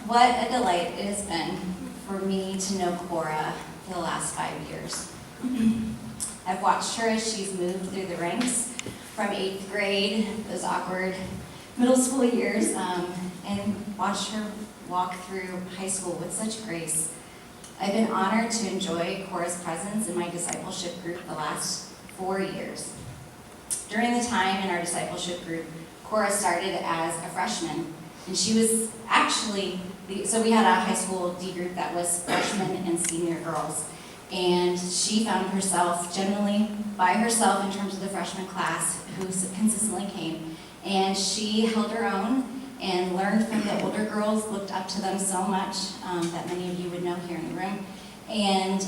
What a delight it has been for me to know Cora for the last 5 years. I've watched her as she's moved through the ranks from 8th grade, those awkward middle school years, and watched her walk through high school with such grace. I've been honored to enjoy Cora's presence in my discipleship group the last 4 years. During the time in our discipleship group, Cora started as a freshman, and she was actually, so we had a high school D group that was freshmen and senior girls, and she found herself generally by herself in terms of the freshman class who consistently came, and she held her own and learned from the older girls, looked up to them so much that many of you would know here in the room, and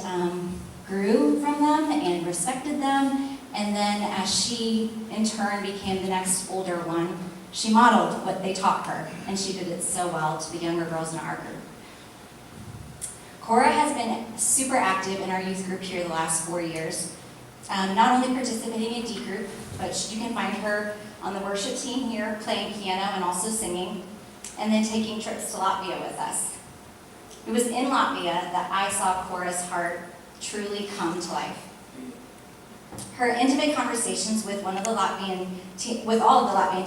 grew from them and respected them. And then as she, in turn, became the next older one, she modeled what they taught her, and she did it so well to the younger girls in our group. Cora has been super active in our youth group here the last 4 years, not only participating in D group, but you can find her on the worship team here, playing piano and also singing, and then taking trips to Latvia with us. It was in Latvia that I saw Cora's heart truly come to life. Her intimate conversations with all of the Latvian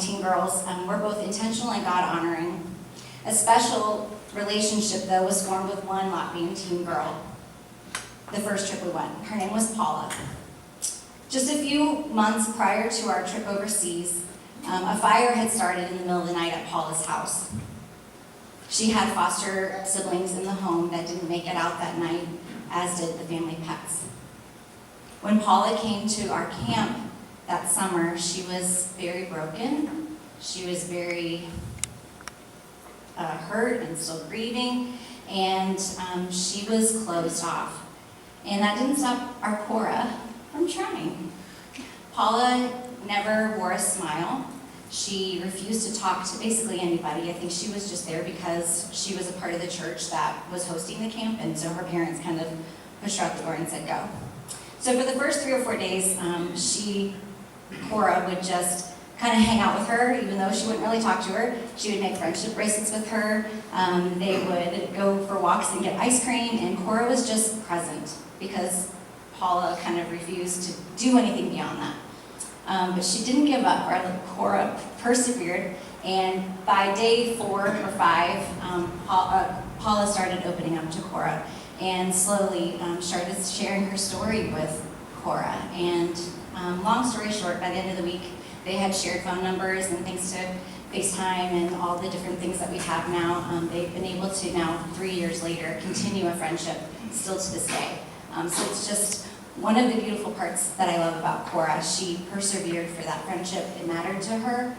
teen girls were both intentional and God-honoring. A special relationship, though, was formed with one Latvian teen girl the first trip we went. Her name was Paula. Just a few months prior to our trip overseas, a fire had started in the middle of the night at Paula's house. She had foster siblings in the home that didn't make it out that night, as did the family pets. When Paula came to our camp that summer, she was very broken. She was very hurt and still grieving, and she was closed off. And that didn't stop our Cora from trying. Paula never wore a smile. She refused to talk to basically anybody. I think she was just there because she was a part of the church that was hosting the camp, and so her parents kind of pushed her out the door and said, go. So for the first 3 or 4 days, Cora would just kind of hang out with her, even though she wouldn't really talk to her. She would make friendship bracelets with her. They would go for walks and get ice cream, and Cora was just present because Paula kind of refused to do anything beyond that. But she didn't give up. Our Cora persevered, and by day 4 or 5, Paula started opening up to Cora and slowly started sharing her story with Cora. And long story short, by the end of the week, they had shared phone numbers, and thanks to FaceTime and all the different things that we have now, they've been able to now, 3 years later, continue a friendship still to this day. So it's just one of the beautiful parts that I love about Cora. She persevered for that friendship. It mattered to her.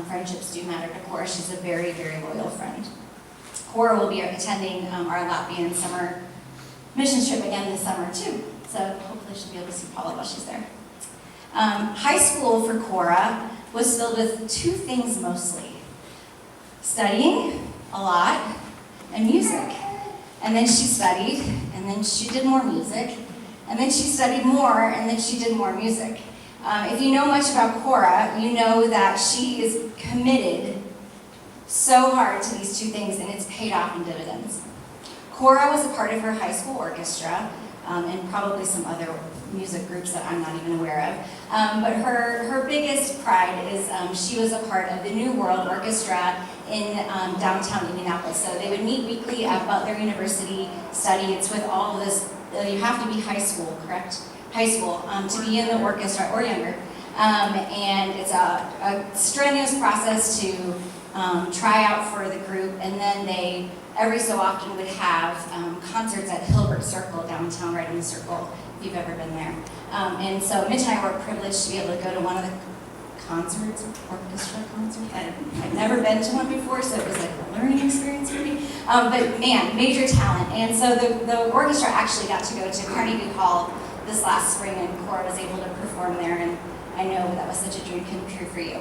Friendships do matter to Cora. She's a very, very loyal friend. Cora will be attending our Latvian summer mission trip again this summer too. So hopefully she'll be able to see Paula while she's there. High school for Cora was filled with 2 things mostly: studying a lot and music. And then she studied, and then she did more music, and then she studied more, and then she did more music. If you know much about Cora, you know that she is committed so hard to these 2 things, and it's paid off in dividends. Cora was a part of her high school orchestra, and probably some other music groups that I'm not even aware of. But her biggest pride is she was a part of the New World Orchestra in downtown Indianapolis. So they would meet weekly at Butler University, study. It's with all of this, you have to be high school, correct? High school, to be in the orchestra or younger. And it's a strenuous process to try out for the group, and then they every so often would have concerts at Hilbert Circle downtown, right in the Circle, if you've ever been there. And so Mitch and I were privileged to be able to go to one of the concerts, orchestra concerts. I'd never been to one before, so it was like a learning experience for me. But man, major talent. And so the orchestra actually got to go to Carnegie Hall this last spring, and Cora was able to perform there, and I know that was such a dream come true for you.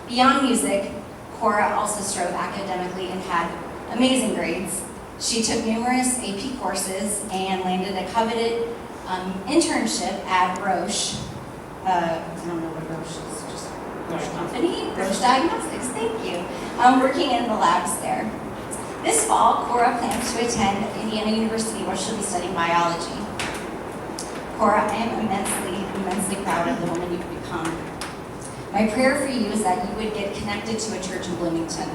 Beyond music, Cora also strove academically and had amazing grades. She took numerous AP courses and landed a coveted internship at Roche. I don't know what Roche is, just Roche Company, Roche Diagnostics, thank you. Working in the labs there. This fall, Cora plans to attend Indiana University where she'll be studying biology. Cora, I am immensely proud of the woman you've become. My prayer for you is that you would get connected to a church in Bloomington,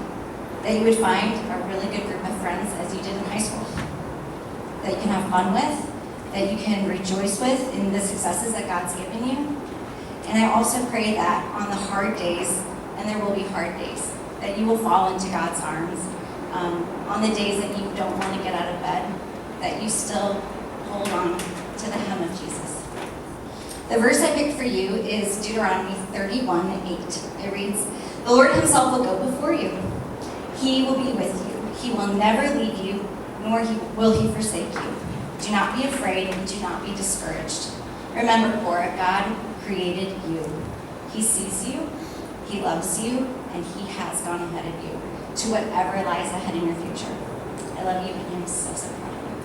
that you would find a really good group of friends as you did in high school, that you can have fun with, that you can rejoice with in the successes that God's given you. And I also pray that on the hard days, and there will be hard days, that you will fall into God's arms. On the days that you don't want to get out of bed, that you still hold on to the hem of Jesus. The verse I picked for you is Deuteronomy 31:8. It reads, "The Lord himself will go before you. He will be with you. He will never leave you, nor will he forsake you. Do not be afraid and do not be discouraged." Remember, Cora, God created you. He sees you, he loves you, and he has gone ahead of you to whatever lies ahead in your future. I love you, and I'm so proud of you.